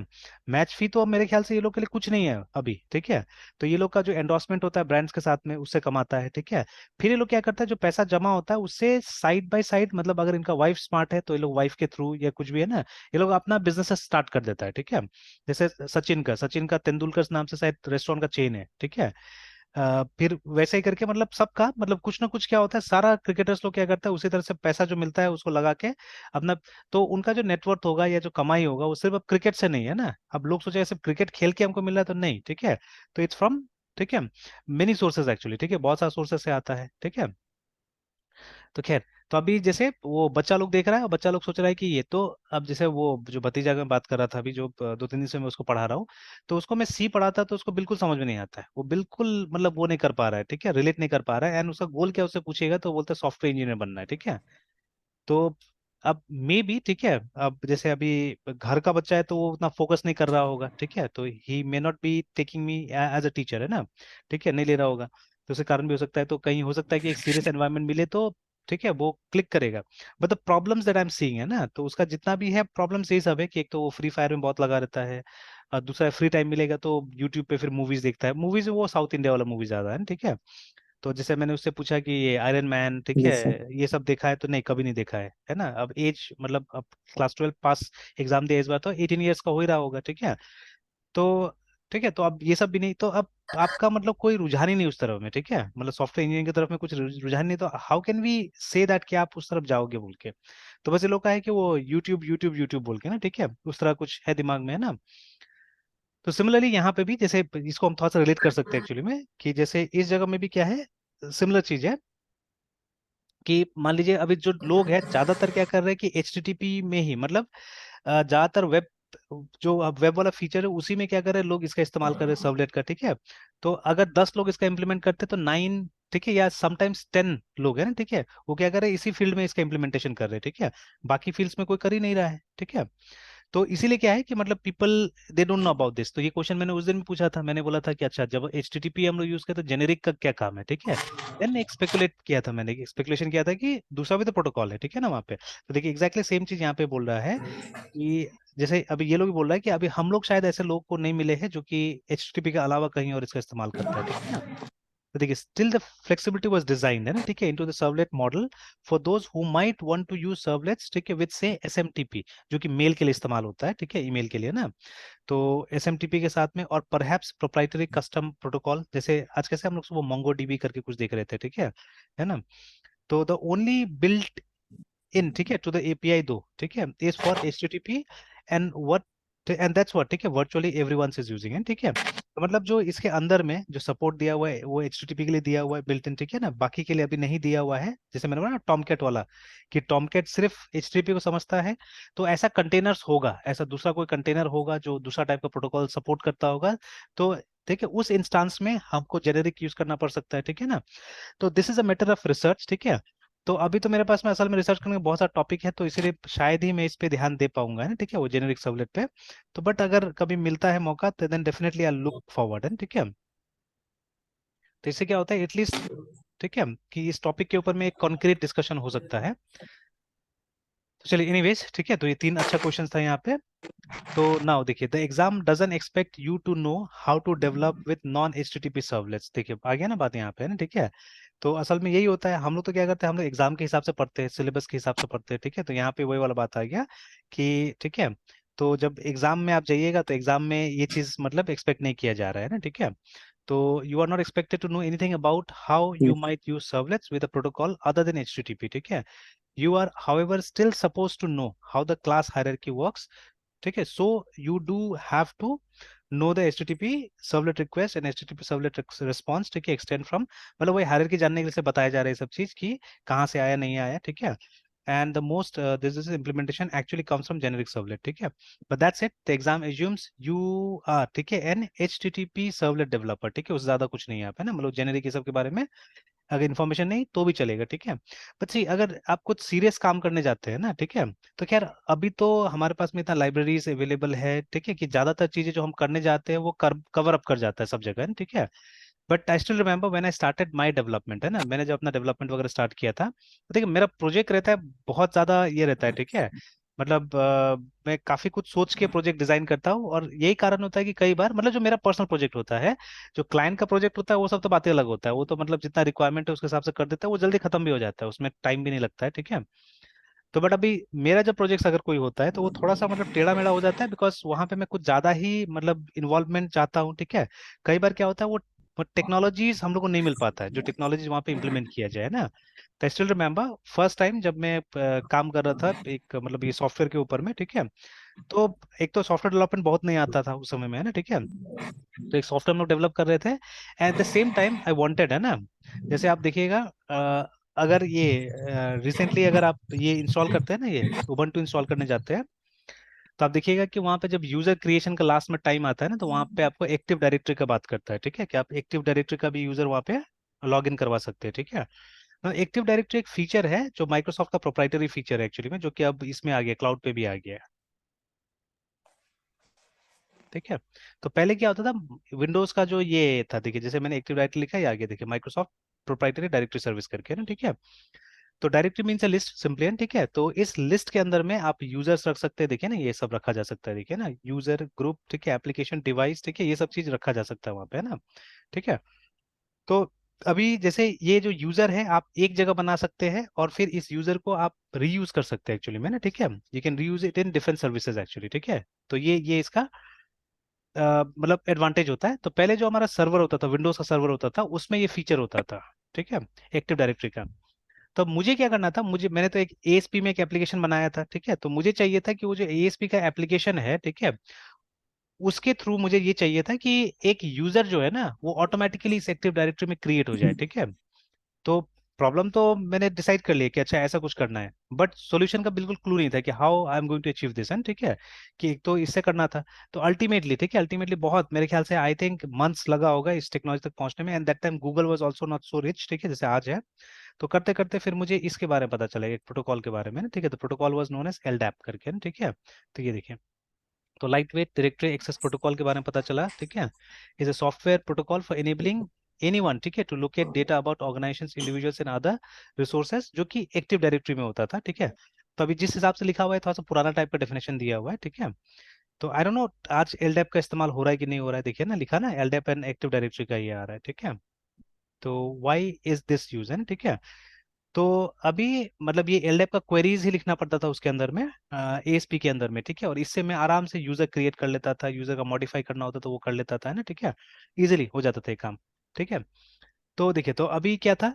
मैच फी तो अब मेरे ख्याल से ये लोग के लिए कुछ नहीं है अभी, ठीक है। तो ये लोग का जो एंडोर्समेंट होता है ब्रांड्स के साथ में उससे कमाता है, ठीक है। फिर ये लोग क्या करता है, जो पैसा जमा होता है उससे साइड बाय साइड, मतलब अगर इनका वाइफ स्मार्ट है तो ये लोग वाइफ के थ्रू या कुछ भी है ना, ये लोग अपना बिजनेस स्टार्ट कर देता है, ठीक है। जैसे सचिन का तेंदुलकर नाम से शायद रेस्टोरेंट का चेन है, ठीक है। फिर वैसे ही करके मतलब सबका मतलब कुछ ना कुछ क्या होता है, सारा क्रिकेटर्स लोग क्या करता है उसी तरह से पैसा जो मिलता है उसको लगा के अपना, तो उनका जो नेटवर्थ होगा या जो कमाई होगा वो सिर्फ अब क्रिकेट से नहीं है ना। अब लोग सोचे सिर्फ क्रिकेट खेल के हमको मिल रहा है तो नहीं, ठीक है। तो इट्स फ्रॉम, ठीक है, मेनी सोर्सेज एक्चुअली, ठीक है, बहुत सारे सोर्सेज से आता है, ठीक है। तो खैर, तो अभी जैसे वो बच्चा लोग देख रहा है और बच्चा लोग सोच रहा है कि ये तो, अब जैसे वो जो भतीजा का बात कर रहा था अभी जो 2-3 दिन से मैं उसको पढ़ा रहा हूँ, तो उसको मैं सी पढ़ाता तो उसको बिल्कुल समझ में नहीं आता है, वो बिल्कुल मतलब वो नहीं कर पा रहा है, ठीक है, रिलेट नहीं कर पा रहा है। एंड उसका गोल क्या, उससे पूछेगा तो बोलता है सॉफ्टवेयर इंजीनियर बनना है, ठीक है। तो अब मे बी, ठीक है, अब जैसे अभी घर का बच्चा है तो वो उतना फोकस नहीं कर रहा होगा, ठीक है, तो he may not be taking me as a teacher, है ना, ठीक है, नहीं ले रहा होगा, तो उसके कारण भी हो सकता है, तो कहीं हो सकता है कि एक सीरियस एनवायरनमेंट मिले तो, ठीक है, वो क्लिक करेगा। But the problems that I am seeing है ना, तो उसका जितना भी है प्रॉब्लम्स यही सब है कि एक तो वो फ्री फायर में बहुत लगा रहता है, और दूसरा फ्री टाइम मिलेगा तो यूट्यूब पे फिर मूवीज देखता है, मूवीज वो साउथ इंडिया वाला मूवी ज्यादा है, ठीक है। तो जैसे मैंने उससे पूछा कि ये आयरन मैन, ठीक है, यस सर। ये सब देखा है तो नहीं कभी नहीं देखा है ना। अब एज मतलब अब क्लास 12 पास एग्जाम दिया इस बार तो 18 ईयर्स का हो ही रहा होगा, ठीक है। तो ठीक है, तो अब ये सब भी नहीं, तो अब आपका मतलब कोई रुझान ही नहीं उस तरफ में, ठीक है, मतलब सॉफ्टवेयर इंजीनियरिंग की तरफ में कुछ रुझान नहीं, तो how can we say that कि आप उस तरफ जाओगे बोल के। तो बस ये लोग का है कि वो यूट्यूब यूट्यूब यूट्यूब बोल के ना, ठीक है, उस तरह कुछ है दिमाग में, है ना। तो सिमिलरली यहाँ पे भी जैसे इसको हम थोड़ा सा रिलेट कर सकते हैं एक्चुअली में, कि जैसे इस जगह में भी क्या है, सिमिलर चीज है कि मान लीजिए अभी जो लोग हैं ज्यादातर क्या कर रहे हैं कि एचटीटीपी में ही मतलब ज्यादातर वेब, जो अब वेब वाला फीचर है उसी में क्या कर रहे हैं लोग, इसका इस्तेमाल कर रहे हैं सर्वलेट का, ठीक है। तो अगर 10 लोग इसका इम्प्लीमेंट करते हैं तो 9, ठीक है, या समटाइम्स 10 लोग हैं ना, ठीक है, वो क्या कर रहे हैं इसी फील्ड में इसका इम्प्लीमेंटेशन कर रहे हैं, ठीक है। बाकी फील्ड्स में कोई कर ही नहीं रहा है, ठीक है। तो इसीलिए क्या है कि मतलब people they don't know about this. तो ये क्वेश्चन मैंने उस दिन भी पूछा था, मैंने बोला था कि अच्छा जब HTTP हम लोग यूज करते तो जेनेरिक का क्या काम है, ठीक है। देन एक स्पेकुलेट किया था, मैंने स्पेकुलेशन किया था कि दूसरा भी तो प्रोटोकॉल है, ठीक है ना वहाँ पे। तो देखिए एग्जैक्टली सेम चीज यहाँ पे बोल रहा है कि जैसे अभी ये लोग भी बोल रहा है कि अभी हम लोग शायद ऐसे लोग को नहीं मिले हैं जो कि HTTP के अलावा कहीं और इसका इस्तेमाल करता है, ठीक है ना। तो देखिए still the flexibility was designed, है ना, ठीक है, into the servlet model for those who might want to use servlets, ठीक है, विद से SMTP, जो कि मेल के लिए इस्तेमाल होता है, ठीक है, ईमेल के लिए ना। तो SMTP के साथ में, और परहैप्स प्रोप्राइटरी कस्टम प्रोटोकॉल, जैसे आज कैसे हम लोग सुबह MongoDB करके कुछ देख रहे थे, ठीक है ना। तो द ओनली बिल्ट इन, ठीक है, टू द API दो, ठीक है, is for HTTP and what, and that's what, ठीक है, virtually everyone is using it, ठीक है। तो मतलब जो इसके अंदर में जो सपोर्ट दिया हुआ है वो HTTP के लिए दिया हुआ है बिल्ट इन, ठीक है ना, बाकी के लिए अभी नहीं दिया हुआ है। जैसे मैंने बोला ना टॉमकेट वाला, कि टॉमकेट सिर्फ HTTP को समझता है। तो ऐसा कंटेनर्स होगा, ऐसा दूसरा कोई कंटेनर होगा जो दूसरा टाइप का प्रोटोकॉल सपोर्ट करता होगा, तो ठीक है, उस इंस्टांस में हमको जेनेरिक यूज करना पड़ सकता है, ठीक है ना। तो this is a matter of research, ठीक है। तो अभी तो मेरे पास में असल में रिसर्च करने का बहुत सारा टॉपिक है, तो इसीलिए शायद ही मैं इस पे ध्यान दे पाऊंगा, है ना, ठीक है, वो जेनेरिक सर्वलेट पे। तो बट अगर कभी मिलता है मौका तो then definitely I look forward, है, ठीक है। तो इससे क्या होता है एटलीस्ट, ठीक है, कि इस टॉपिक के ऊपर में एक कॉन्क्रीट डिस्कशन हो सकता है। तो चलिए एनीवेज, ठीक है, तो ये तीन अच्छा क्वेश्चन था यहाँ पे। तो नाउ देखिए, the exam doesn't expect you to know how to develop with non HTTP servlets, देखिए आ गया ना बात यहाँ पे, है ना, ठीक है। तो असल में यही होता है, हम लोग तो क्या करते हैं, हम लोग एग्जाम के हिसाब से पढ़ते हैं, सिलेबस के हिसाब से पढ़ते हैं, ठीक है। तो यहाँ पे वही वाला बात आ गया कि ठीक है, तो जब एग्जाम में आप जाइएगा तो एग्जाम में ये चीज मतलब एक्सपेक्ट नहीं किया जा रहा है ना, ठीक है। तो you are not expected to know anything about how you might use servlets with a protocol other than HTTP, ठीक है। You are, however, still supposed to know how the class hierarchy works. ठीक है, so you do have to know the HTTP servlet request and HTTP servlet response, ठीक है, extend from, मतलब वही hierarchy जानने के लिए से बताया जा रहा है सब चीज कि कहाँ से आया नहीं आया, ठीक है। And the most this is implementation actually comes from generic servlet, ठीक है। But that's it, the exam assumes you are, ठीक है, एन HTTP सर्वलेट डेवलपर, ठीक है, उससे ज्यादा कुछ नहीं है आप, है ना, मतलब जेनेरिक ये सब के बारे में अगर इन्फॉर्मेशन नहीं तो भी चलेगा, ठीक है। बट सी अगर आप कुछ सीरियस काम करने जाते हैं ना, ठीक है, तो खैर अभी तो हमारे पास में इतना लाइब्रेरीज अवेलेबल है, ठीक है, कि ज्यादातर चीजें जो हम करने जाते हैं वो कवर अप कर जाता है सब जगह, है ना, ठीक है। But I still remember when I started my development, है ना, मैंने जब अपना डेवलपमेंट वगैरह स्टार्ट किया था, तो देखिए मेरा प्रोजेक्ट रहता है बहुत ज्यादा, ये रहता है, ठीक है, मतलब मैं काफी कुछ सोच के प्रोजेक्ट डिजाइन करता हूँ, और यही कारण होता है कि कई बार मतलब जो मेरा पर्सनल प्रोजेक्ट होता है, जो क्लाइंट का प्रोजेक्ट होता है वो सब तो बातें अलग होता है, वो तो मतलब जितना रिक्वायरमेंट है उसके हिसाब से कर देता है, वो जल्दी खत्म भी हो जाता है, उसमें टाइम भी नहीं लगता है, ठीक है। तो बट अभी मेरा जब प्रोजेक्ट अगर कोई होता है तो वो थोड़ा सा मतलब टेढ़ा मेढ़ा हो जाता है, बिकॉज वहां पे मैं कुछ ज्यादा ही मतलब इन्वॉल्वमेंट चाहता हूँ, ठीक है। कई बार क्या होता है वो टेक्नोलॉजीज हम लोग को नहीं मिल पाता है, जो टेक्नोलॉजीज वहाँ पे इम्प्लीमेंट किया जाए ना। तो स्टिल रिमेम्बर फर्स्ट टाइम जब मैं काम कर रहा था एक मतलब ये सॉफ्टवेयर के ऊपर में, ठीक है। तो एक तो सॉफ्टवेयर डेवलपमेंट बहुत नहीं आता था उस समय में, है ना, ठीक है। तो एक सॉफ्टवेयर हम लोग डेवलप कर रहे थे, at the same time I wanted, है ना, जैसे आप देखिएगा अगर ये रिसेंटली अगर आप ये इंस्टॉल करते हैं ना, ये उबंटू इंस्टॉल करने जाते हैं, तो आप देखिएगा कि वहाँ पे जब यूजर क्रिएशन का लास्ट में टाइम आता है ना, तो वहाँ पे आपको एक्टिव डायरेक्टरी का बात करता है, ठीक है, कि आप एक्टिव डायरेक्टरी का भी यूजर वहाँ पे लॉग इन करवा सकते हैं, ठीक है। एक्टिव डायरेक्टरी एक फीचर है जो माइक्रोसॉफ्ट का प्रोप्राइटरी फीचर है एक्चुअली में, जो कि अब इसमें आ गया, क्लाउड पे भी आ गया है, ठीक है। तो पहले क्या होता था, विंडोज का जो ये था, देखिए जैसे मैंने एक्टिव डायरेक्टरी लिखा है, ये आ गया देखिए, माइक्रोसॉफ्ट प्रोप्राइटरी डायरेक्टरी सर्विस करके ना, ठीक है। तो directory means a list simply, ठीक है। तो इस लिस्ट के अंदर में आप यूजर्स रख सकते हैं, देखिए ना, ये सब रखा जा सकता है, देखिए ना, यूजर ग्रुप, ठीक है, एप्लीकेशन डिवाइस, ठीक है, ये सब चीज रखा जा सकता है वहाँ पे, है ना, ठीक है। तो अभी जैसे ये जो यूजर है आप एक जगह बना सकते हैं, और फिर इस यूजर को आप रीयूज कर सकते हैं एक्चुअली में ना, ठीक है। You can reuse it in different services actually, ठीक है। तो ये इसका मतलब एडवांटेज होता है। तो पहले जो हमारा सर्वर होता था, विंडोज का सर्वर होता था, उसमें ये फीचर होता था, ठीक है, एक्टिव डायरेक्टरी का। तो मुझे क्या करना था, मुझे मैंने तो एक ASP में एक एप्लीकेशन बनाया था, ठीक है। तो मुझे चाहिए था कि वो जो ASP का एप्लीकेशन है, ठीक है, उसके थ्रू मुझे ये चाहिए था कि एक यूजर जो है ना वो ऑटोमेटिकली इस एक्टिव डायरेक्टरी में क्रिएट हो जाए, ठीक है। तो प्रॉब्लम तो मैंने डिसाइड कर लिया कि अच्छा ऐसा कुछ करना है, बट सॉल्यूशन का बिल्कुल क्लू नहीं था कि how I am going to achieve this, and ठीक है, कि एक तो इससे करना था। तो अल्टीमेटली, ठीक है, अल्टीमेटली बहुत मेरे ख्याल से आई थिंक मंथ्स लगा होगा इस टेक्नोलॉजी तक पहुंचने में, and that time Google was also not so rich, ठीक है, जैसे आज है। तो करते करते फिर मुझे इसके बारे में पता चला, एक प्रोटोकॉल के बारे में ना, ठीक है। तो protocol was known as LDAP करके ना, ठीक है। तो ये देखिए, तो lightweight directory access protocol के बारे में पता चला, ठीक है। Is a software protocol for enabling anyone, ठीक है, to locate data about organisations, individuals and other resources, जो कि एक्टिव डायरेक्टरी में होता था, ठीक है। तो अभी जिस हिसाब से लिखा हुआ है थोड़ा सा पुराना टाइप का डेफिनेशन दिया हुआ है, ठीक है। तो आई डोंट नो आज एलडेप का इस्तेमाल हो रहा है कि नहीं हो रहा है, देखिए ना लिखा ना एलडेप एंड एक्टिव डायरेक्टरी का ये आ रहा है, ठीक है। तो व्हाई इज दिस यूज है, ठीक है। तो अभी मतलब ये एलडेप का क्वेरीज ही लिखना पड़ता था उसके अंदर में, एएसपी के अंदर में, ठीक है। और इससे मैं आराम से यूजर क्रिएट कर लेता था, यूजर का मॉडिफाई करना होता तो वो कर लेता था, है ना, ठीक है। इजीली हो जाता था ये काम, ठीक है। तो देखिए, तो अभी क्या था,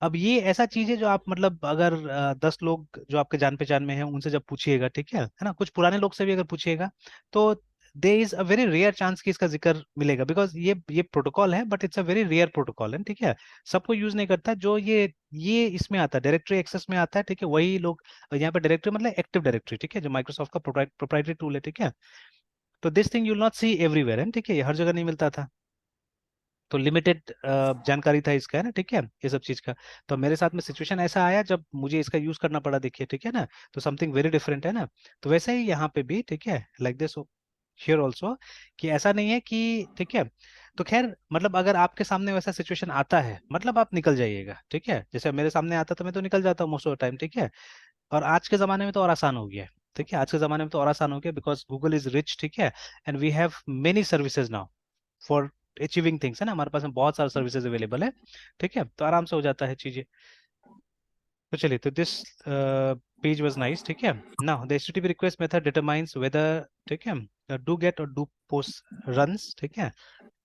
अब ये ऐसा चीज है जो आप मतलब अगर 10 लोग जो आपके जान पहचान में हैं उनसे जब पूछिएगा, ठीक है ना, कुछ पुराने लोग से भी अगर पूछिएगा, तो there is a very rare chance कि इसका जिक्र मिलेगा, बिकॉज ये प्रोटोकॉल है but it's a very rare protocol है, ठीक है। सबको यूज नहीं करता, जो ये इसमें आता है डायरेक्टरी एक्सेस में आता है, ठीक है, वही लोग। यहाँ पे डायरेक्टरी मतलब एक्टिव डायरेक्टरी, ठीक है, जो माइक्रोसॉफ्ट का प्रोप्राइटरी टूल है, ठीक है। तो this thing you will not C everywhere है, ठीक है, ये हर जगह नहीं मिलता था। तो लिमिटेड जानकारी था इसका, है ना, ठीक है, ये सब चीज का। तो मेरे साथ में सिचुएशन ऐसा आया जब मुझे इसका यूज करना पड़ा, देखिए, ठीक है ना। तो समथिंग वेरी डिफरेंट है ना। तो वैसे ही यहाँ पे भी, ठीक है, लाइक दिस हियर ऑल्सो, कि ऐसा नहीं है कि, ठीक है। तो खैर मतलब अगर आपके सामने वैसा सिचुएशन आता है मतलब आप निकल जाइएगा, ठीक है। जैसे मेरे सामने आता तो मैं तो निकल जाता हूँ मोस्ट ऑफ द टाइम, ठीक है। और आज के ज़माने में तो और आसान हो गया है, ठीक है। आज के ज़माने में तो और आसान हो गया, बिकॉज गूगल इज रिच, ठीक है। And we have many services now for achieving things, है ना, हमारे पास में बहुत सारे सर्विसेज अवेलेबल है, ठीक है। तो आराम से हो जाता है चीज़ें। तो चलिए, तो दिस पेज वाज नाइस, ठीक है। Now the HTTP request method determines weather, ठीक है, डू गेट और डू पोस्ट रन्स, ठीक है।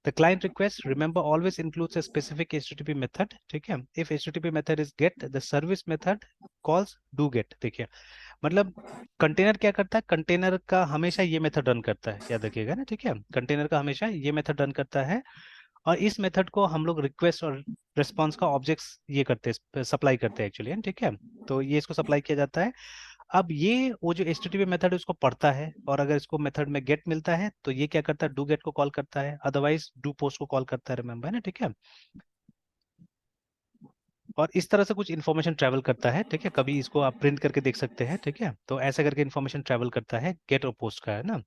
The client request, remember, always includes a specific HTTP method, ठीक है। If HTTP method is get, the service method calls do get, देखिए। मतलब container क्या करता है, कंटेनर का हमेशा ये मेथड रन करता है, याद रखिएगा ना, ठीक है। कंटेनर का हमेशा ये मेथड रन करता है, और इस मेथड को हम लोग रिक्वेस्ट और रिस्पॉन्स का ऑब्जेक्ट्स ये करते हैं, सप्लाई करते हैं एक्चुअली, ठीक है। तो ये इसको सप्लाई किया जाता है। अब ये वो जो HTTP मेथड है उसको पढ़ता है, और अगर इसको मेथड में गेट मिलता है तो ये क्या करता है, डू गेट को कॉल करता है, अदरवाइज डू पोस्ट को कॉल करता है, रिमेम्बर, है ना, ठीक है। और इस तरह से कुछ इन्फॉर्मेशन ट्रैवल करता है, ठीक है। कभी इसको आप प्रिंट करके देख सकते हैं, ठीक है। तो ऐसे करके इन्फॉर्मेशन ट्रैवल करता है गेट और पोस्ट का, है ना।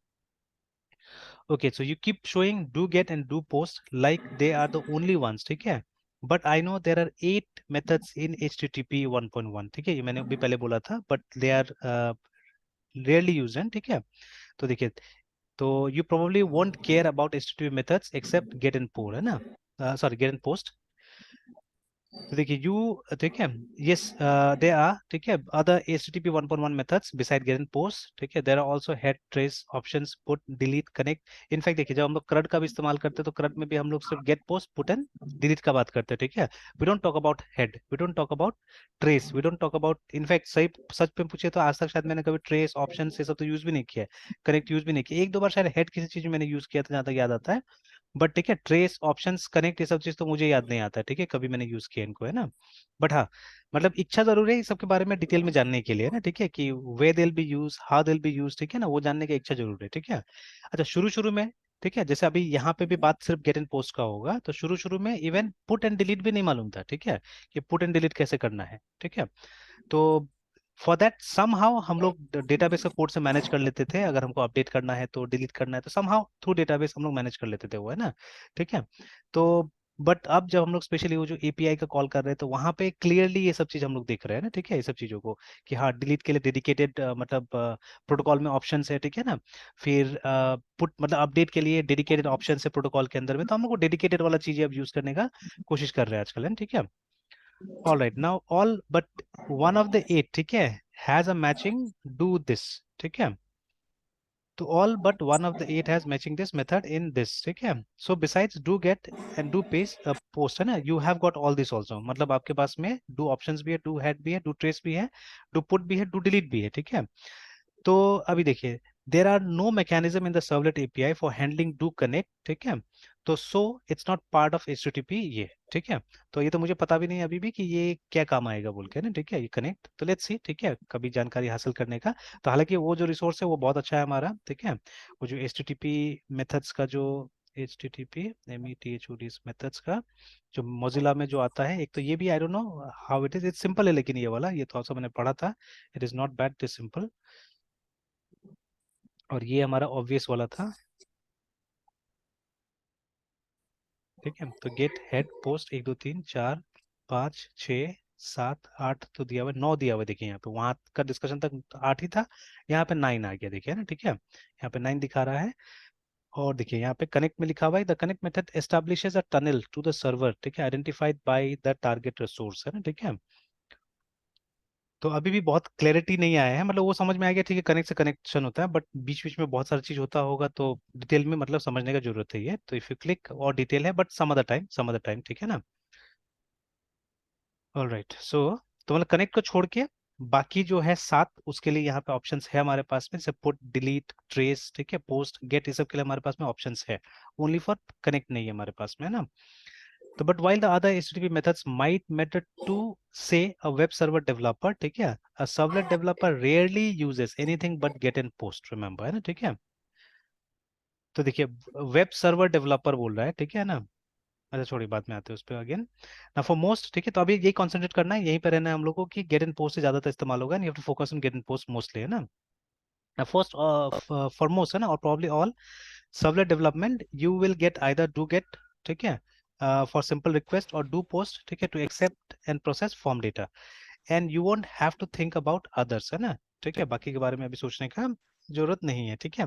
Okay, so you keep showing do get and do post like they are the only ones, ठीक है। But I know there are 8 methods in HTTP 1.1, ठीक है, ये मैंने अभी पहले बोला था, but they are rarely use है, ठीक है। तो देखिए, तो you probably won't care about HTTP methods except get and post, है ना, सॉरी, गेट एंड पोस्ट। तो देखिए यू, ठीक है, यस, दे आर, ठीक है, other HTTP 1.1 methods beside get and post, ठीक है। There are also head, trace, options, put, delete, connect. In fact देखिए, जब हम लोग CRUD का भी इस्तेमाल करते हैं तो CRUD में भी हम लोग सिर्फ get, post, put and delete का बात करते हैं, ठीक है। We don't talk about head, we don't talk about trace, we don't talk about, in fact सही सच में पूछे तो आज तक शायद मैंने कभी ट्रेस, ऑप्शन ये सब तो यूज भी नहीं किया है, कनेक्ट यूज भी नहीं किया। एक दो बार शायद हेड किसी चीज में मैंने यूज किया था जहां तक याद आता है। बट ठीक है, ट्रेस, ऑप्शंस, कनेक्ट, ये सब चीज तो मुझे याद नहीं आता है, ठीक है, कभी मैंने यूज किया इनको, है ना। बट हाँ, मतलब इच्छा जरूर है इस सब के बारे में डिटेल में जानने के लिए ना, ठीक है, कि वे दिल बी यूज, हाउ दिल बी यूज, ठीक है ना, वो जानने की इच्छा जरूर है, ठीक है। अच्छा, शुरू शुरू में, ठीक है, जैसे अभी यहाँ पे भी बात सिर्फ गेट एंड पोस्ट का होगा, तो शुरू शुरू में इवन पुट एंड डिलीट भी नहीं मालूम था, ठीक है, कि पुट एंड डिलीट कैसे करना है, ठीक है। तो फॉर दैट समहाउ हम लोग डेटाबेस का कोड से मैनेज कर लेते थे, अगर हमको अपडेट करना है तो डिलीट करना है तो समहाउ थ्रू डेटाबेस हम लोग मैनेज कर लेते थे, वो, है ना, ठीक है। तो बट अब जब हम लोग स्पेशली वो जो एपीआई का कॉल कर रहे हैं तो वहां पे क्लियरली ये सब चीज हम लोग देख रहे हैं ना, ठीक है, ये सब चीजों को, कि हाँ, डिलीट के लिए डेडिकेटेड मतलब प्रोटोकॉल में ऑप्शन है, ठीक है ना। फिर पुट मतलब अपडेट के लिए डेडिकेटेड ऑप्शन है प्रोटोकॉल के अंदर में, तो हम लोग को डेडिकेटेड वाला चीजें अब यूज करने का कोशिश कर रहे हैं आजकल, है ना, ठीक है। All right, now all but one of the eight, ठीक है, has a matching do this, ठीक है। तो all but one of the eight has matching this method in this, ठीक है। So besides do get and do paste post, है ना, you have got all this also, मतलब आपके पास में do options भी है, do head भी है, do trace भी है, do put भी है, do delete भी है, ठीक है। तो अभी देखिए, there are no mechanism in the servlet API for handling do connect, ठीक है। तो so it's not part of HTTP ये, ठीक है। तो ये तो मुझे पता भी नहीं अभी भी कि ये क्या काम आएगा बोल के ना, ठीक है, ये कनेक्ट, तो लेट्स सी, ठीक है, कभी जानकारी हासिल करने का। तो हालांकि वो जो रिसोर्स है वो बहुत अच्छा है हमारा, ठीक है। वो जो HTTP मेथड्स का जो HTTP METHODs मेथड्स का जो मोजिला में जो आता है, एक तो ये भी I don't know how it is simple है, लेकिन ये वाला ये थोड़ा सा मैंने पढ़ा था, it is not bad, it is simple. और ये हमारा ऑब्वियस वाला था, ठीक है। तो गेट हेड पोस्ट 1 2 3 4 5 6 7 8 तो दिया हुआ 9 दिया हुआ, देखिए यहाँ पे, वहां का डिस्कशन तक 8 ही था, यहाँ पे 9 आ गया, देखिए ना, ठीक है, यहाँ पे 9 दिखा रहा है। और देखिए यहाँ पे कनेक्ट में लिखा हुआ है, the connect method establishes a tunnel to the server, ठीक है, identified by the target resource, है ना, ठीक है। तो अभी भी बहुत क्लैरिटी नहीं आया है, मतलब वो समझ में आ गया, ठीक है, कनेक्ट से कनेक्शन होता है, बट बीच बीच में बहुत सारी चीज होता होगा, तो डिटेल में मतलब समझने का जरूरत है ये, तो इफ यू क्लिक, और डिटेल है, बट सम अदर टाइम, ठीक है ना। ऑलराइट, सो तो मतलब कनेक्ट को छोड़ के बाकी जो है 7, उसके लिए यहाँ पे ऑप्शंस है हमारे पास में, जैसे पुट, डिलीट, ट्रेस, ठीक है, पोस्ट, गेट, ये सब के लिए हमारे पास में ऑप्शंस है। ओनली फॉर कनेक्ट नहीं है हमारे पास में, है ना। तो but while the other HTTP methods might matter to say a web server developer, ठीक है, a servlet developer rarely uses anything but get and post, remember, है ना, ठीक है। तो देखिए, वेब सर्वर डेवलपर बोल रहा है, ठीक है ना। अच्छा छोड़िए, बाद में आते हैं उस पर अगेन। ना फॉर मोस्ट, ठीक है, तो अभी यही कॉन्सेंट्रेट करना है, यहीं पर रहना है हम लोगों को कि गेट एंड पोस्ट से ज्यादातर इस्तेमाल होगा, you have to focus on get and post mostly, है ना। फर्स्ट, फॉरमोस्ट, है ना, और probably all servlet development, you will get either do get, ठीक है, फॉर सिंपल रिक्वेस्ट, और डू पोस्ट, ठीक है, to accept and process form data, and you won't have to think about others, है ना, ठीक है, बाकी के बारे में अभी सोचने का जरूरत नहीं है, ठीक है।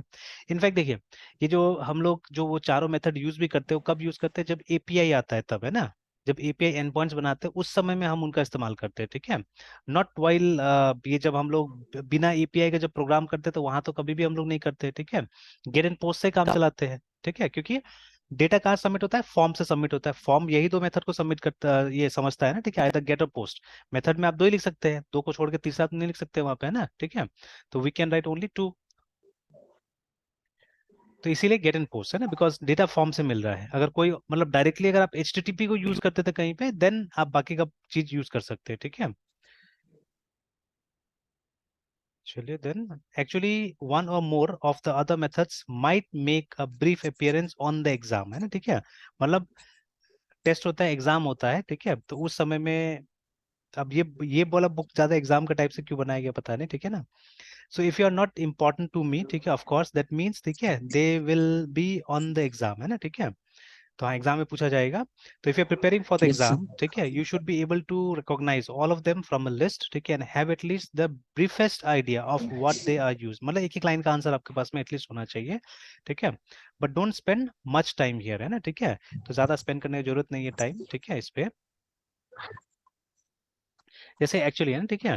इनफैक्ट देखिए, ये जो हम लोग जो वो चारों मेथड यूज भी करते हैं, वो कब यूज करते हैं, जब एपीआई आता है तब, है ना। जब एपीआई एंड पॉइंट्स बनाते हैं, उस समय में हम उनका इस्तेमाल करते हैं, ठीक है। नॉट वाइल, ये जब हम लोग बिना एपीआई का जब प्रोग्राम करते हैं, तो वहां तो कभी भी हम लोग नहीं करते, ठीक है। गेट एंड पोस्ट से काम चलाते हैं, ठीक है, क्योंकि डेटा कहाँ सबमिट होता है, फॉर्म से सबमिट होता है, फॉर्म यही दो मेथड को सबमिट करता, ये समझता है ना, ठीक है, आइदर गेट और पोस्ट। मेथड में आप दो ही लिख सकते हैं, दो को छोड़ के तीसरा तो नहीं लिख सकते वहां पे, है ना, ठीक है। तो वी कैन राइट ओनली 2। तो इसीलिए गेट एंड पोस्ट, है ना, बिकॉज डेटा फॉर्म से मिल रहा है। अगर कोई मतलब डायरेक्टली अगर आप एचटीटीपी को यूज करते थे कहीं पे, देन आप बाकी का चीज यूज कर सकते हैं, ठीक है। चलिए, देन एक्चुअली वन और more of the other methods might make a brief appearance on the exam, है ना, ठीक है। मतलब टेस्ट होता है, एग्जाम होता है, ठीक है, तो उस समय में, अब ये बोला बुक ज्यादा एग्जाम का टाइप से क्यों बनाया गया पता नहीं, ठीक है ना। So if you are not important to me, ठीक है, ऑफ कोर्स दैट मीन्स, ठीक है, they will be on the exam, है ना, ठीक है। तो हाँ, एग्जाम में पूछा जाएगा। तो if you are preparing for the yes sir. Exam, ठीक है, you should be able to recognise all of them from a list, ठीक है, and have at least the briefest idea of what they are use, मतलब एक एक line का answer आपके पास में एटलीस्ट होना चाहिए, ठीक है। But don't spend much time here, है ना, ठीक है। तो ज्यादा स्पेंड करने की जरूरत नहीं है टाइम, ठीक है, इस पे। जैसे एक्चुअली है ना, ठीक है,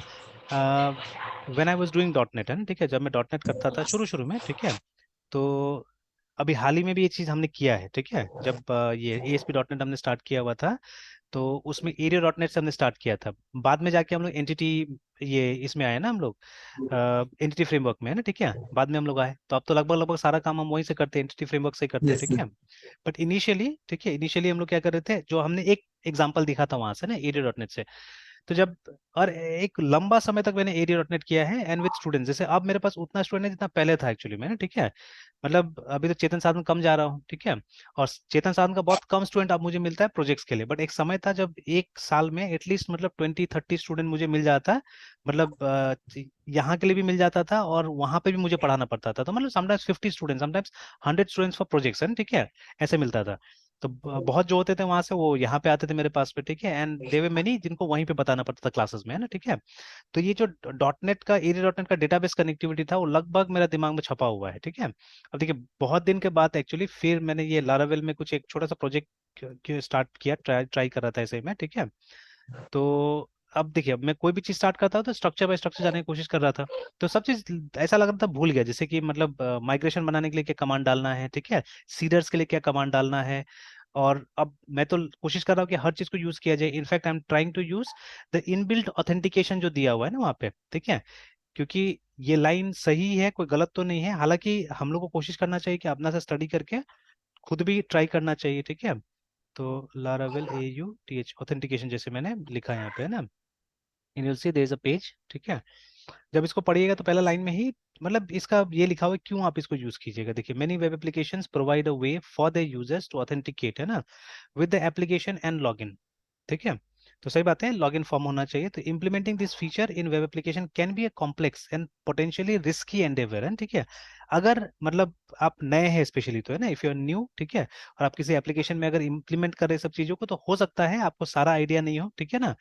when I was doing dot net, है ना, ठीक है, जब मैं डॉट नेट करता था शुरू शुरू में, ठीक है, तो अभी हाल ही में भी ये चीज़ हमने किया है, ठीक है, जब ये एएसपी डॉट नेट हमने स्टार्ट किया हुआ था, तो उसमें एरिया डॉट नेट से हमने स्टार्ट किया था। बाद में जाके हम लोग एंटिटी, ये इसमें आए ना हम लोग, एंटिटी फ्रेमवर्क में, है ना, ठीक है, बाद में हम लोग आए, तो अब तो लगभग लगभग सारा काम हम वहीं से करते हैं, एंटिटी फ्रेमवर्क से ही करते हैं, यस ठीक है। बट इनिशियली, ठीक है, इनिशियली हम लोग क्या कर रहे थे, जो हमने एक एग्जाम्पल दिखा था वहां से ना, एरिया डॉट नेट से। तो जब, और एक लंबा समय तक मैंने एरिया डॉट नेट किया है, एंड विद स्टूडेंट, जैसे अब मेरे पास उतना स्टूडेंट है जितना पहले था एक्चुअली में ना, ठीक है। मतलब अभी तो चेतन साधन कम जा रहा हूँ, ठीक है, और चेतन साधन का बहुत कम स्टूडेंट अब मुझे मिलता है प्रोजेक्ट्स के लिए, बट एक समय था जब एक साल में एटलीस्ट मतलब 20-30 स्टूडेंट मुझे मिल जाता, मतलब यहाँ के लिए भी मिल जाता था, और वहां पे भी मुझे पढ़ाना पड़ता था, तो मतलब sometimes 50 student, sometimes 100 students for projects, है ना, ठीक है, ऐसे मिलता था। तो बहुत जो होते थे वहां से वो यहाँ पे आते थे मेरे पास पे, ठीक है, एंड देवर मेनी जिनको वहीं पे बताना पड़ता था क्लासेस में, है ना, ठीक है। तो ये जो डॉट नेट का, एरिया डॉट नेट का डेटाबेस कनेक्टिविटी था, वो लगभग मेरा दिमाग में छपा हुआ है, ठीक है। अब देखिए, बहुत दिन के बाद एक्चुअली फिर मैंने ये लारावेल में कुछ एक छोटा सा प्रोजेक्ट स्टार्ट किया, ट्राई ट्राई कर रहा था ऐसे ही मैं, ठीक है। तो अब देखिए, अब मैं कोई भी चीज स्टार्ट करता हूँ तो स्ट्रक्चर बाय स्ट्रक्चर जाने की कोशिश कर रहा था, तो सब चीज ऐसा लग रहा था भूल गया, जैसे कि मतलब माइग्रेशन बनाने के लिए क्या कमांड डालना है, ठीक है, सीडर्स के लिए क्या कमांड डालना है। और अब मैं तो कोशिश कर रहा हूँ कि हर चीज को यूज किया जाए, in fact I am trying to use the inbuilt authentication जो दिया हुआ है ना वहाँ पे, ठीक है, क्योंकि ये लाइन सही है, कोई गलत तो नहीं है, हालांकि हम लोग को कोशिश करना चाहिए कि अपना से स्टडी करके खुद भी ट्राई करना चाहिए, ठीक है। तो लारावेल AUTH ऑथेंटिकेशन जैसे मैंने लिखा है यहाँ पे, है ना, in will see there is a page, ठीक है। जब इसको पढ़िएगा तो पहला लाइन में ही मतलब इसका ये लिखा हुआ है क्यों आप इसको यूज कीजिएगा, देखिए, many web applications provide a way for the users to authenticate, है ना, with the application and login, ठीक है। तो सही बात है, लॉगिन फॉर्म होना चाहिए। तो implementing this feature in web application can be a complex and potentially risky Endeavour है, ठीक है। अगर मतलब आप नए हैं स्पेशली, तो है ना, इफ यू आर न्यू, ठीक है, और आप किसी एप्लीकेशन में अगर इम्प्लीमेंट कर रहे हैं सब चीजों को, तो हो सकता है आपको सारा आइडिया नहीं हो, ठीक है ना,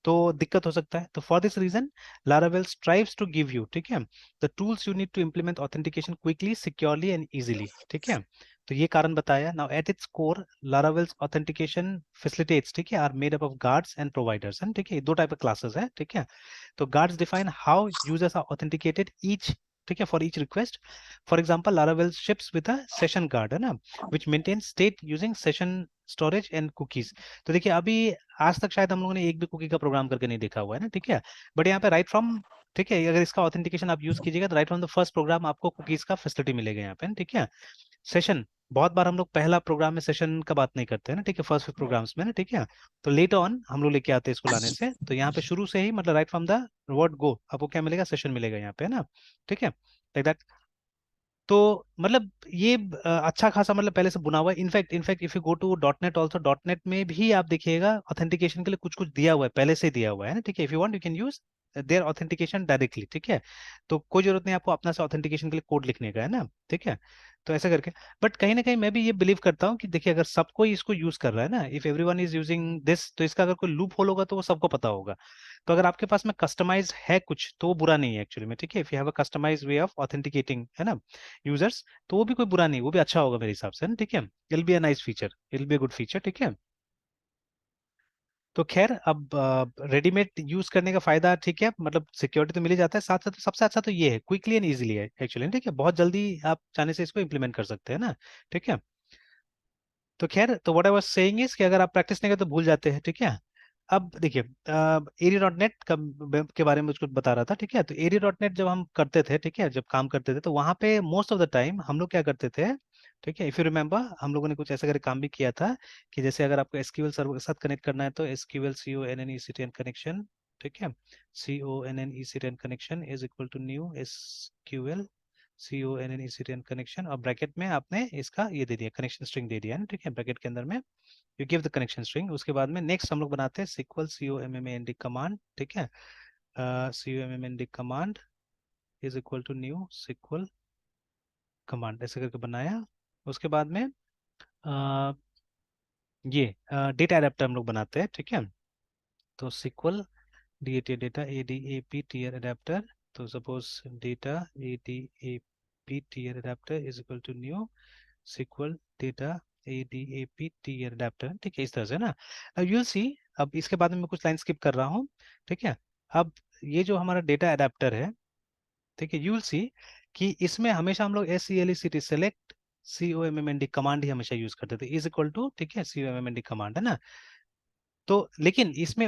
तो दिक्कत हो सकता है। तो for this reason Laravel strives to give you, ठीक है, the tools you need to implement authentication quickly, securely and easily, ठीक है। तो ये कारण बताया। Now at its core Laravel's authentication facilitates, ठीक है, are made up of guards and providers, है ठीक है, दो टाइप के क्लासेस है, ठीक है। तो guards define how users are authenticated each, ठीक है, for each request. For example, Laravel ships with a session guard, है ना, which maintains state using session storage and cookies. तो देखिए अभी आज तक शायद हम लोगों ने एक भी कुकी का प्रोग्राम करके नहीं देखा हुआ है ना, ठीक है, बट यहाँ पे राइट फ्रॉम, ठीक है, अगर इसका ऑथेंटिकेशन आप यूज कीजिएगा तो right from the first program आपको कुकीज का फैसिलिटी मिलेगा यहाँ पे, ठीक है। सेशन, बहुत बार हम लोग पहला प्रोग्राम में सेशन का बात नहीं करते हैं ना, ठीक है, फर्स्ट प्रोग्राम्स में ना, ठीक है। तो लेट ऑन हम लोग लेके आते हैं इसको लाने से, तो यहाँ पे शुरू से ही मतलब right from the word go आपको क्या मिलेगा, सेशन मिलेगा यहाँ पे, है ना, ठीक है, लाइक दैट। तो मतलब ये अच्छा खासा मतलब पहले से बुना हुआ है। In fact if you go to dot net also, dot net में भी आप देखिएगा ऑथेंटिकेशन के लिए कुछ कुछ दिया हुआ है, पहले से ही दिया हुआ है ना, ठीक है। If you want you can use their authentication directly, ठीक है। तो कोई जरूरत नहीं आपको अपना से ऑथेंटिकेशन के लिए कोड लिखने का, है ना, ठीक है। तो ऐसा करके, बट कहीं ना कहीं मैं भी ये बिलीव करता हूँ कि देखिए अगर सब कोई इसको यूज कर रहा है ना, if everyone is using this, तो इसका अगर कोई लूप होल होगा तो वो सबको पता होगा। तो अगर आपके पास में कस्टमाइज है कुछ, तो वो बुरा नहीं है एक्चुअली में, ठीक है। If you have a customize way of authenticating, है ना, यूजर्स, तो वो भी कोई बुरा नहीं, वो भी अच्छा होगा मेरे हिसाब से ना, ठीक है। It be a nice feature, it be a good feature, ठीक है। तो खैर अब रेडीमेड यूज करने का फायदा, ठीक है, मतलब सिक्योरिटी तो मिल ही जाता है, साथ साथ सबसे अच्छा तो ये है क्विकली एंड इजीली है एक्चुअली, ठीक है, बहुत जल्दी आप चाहने से इसको इम्प्लीमेंट कर सकते हैं ना, ठीक है। तो खैर, तो what I was saying is कि अगर आप प्रैक्टिस नहीं करते तो भूल जाते हैं, ठीक है। अब देखिए एरी डॉट नेट के बारे में कुछ बता रहा था, ठीक है। तो एरी डॉट नेट जब हम करते थे, ठीक है, जब काम करते थे, तो वहां पे मोस्ट ऑफ द टाइम हम लोग क्या करते थे, ठीक है, इफ यू रिमेम्बर हम लोगों ने कुछ ऐसा करके काम भी किया था कि जैसे अगर आपको एसक्यूएल सर्वर के साथ कनेक्ट करना है, तो SQL C O N N E C T N connection, ठीक है, C O N N E C T N connection is equal to new SQL C O N N E C T N connection, और bracket में आपने इसका ये दे दिया, connection string दे दिया है ना, ठीक है, ब्रैकेट के अंदर में you give the connection string. उसके बाद में नेक्स्ट हम लोग बनाते हैं SQL C O M M A N D command, ठीक है, C O M M N D command is equal to new SQL command, ऐसे करके बनाया। उसके बाद में अ, ये डेटा एडेप्टर हम लोग बनाते हैं, ठीक है। तो SQL data A D A P T E R adapter, तो suppose data A D A P T E R adapter is equal to new SQL data A D A P T E R adapter, ठीक है, इस तरह से ना। अब यूल सी, अब इसके बाद में मैं कुछ लाइन स्किप कर रहा हूँ, ठीक है। अब ये जो हमारा डेटा एडेप्टर है, ठीक है, यूल सी कि इसमें हमेशा हम लोग S C L E C T select C O M M N D command ही हमेशा यूज करते थे, इज इक्वल टू, ठीक है, C O M M N D command, है ना। तो लेकिन इसमें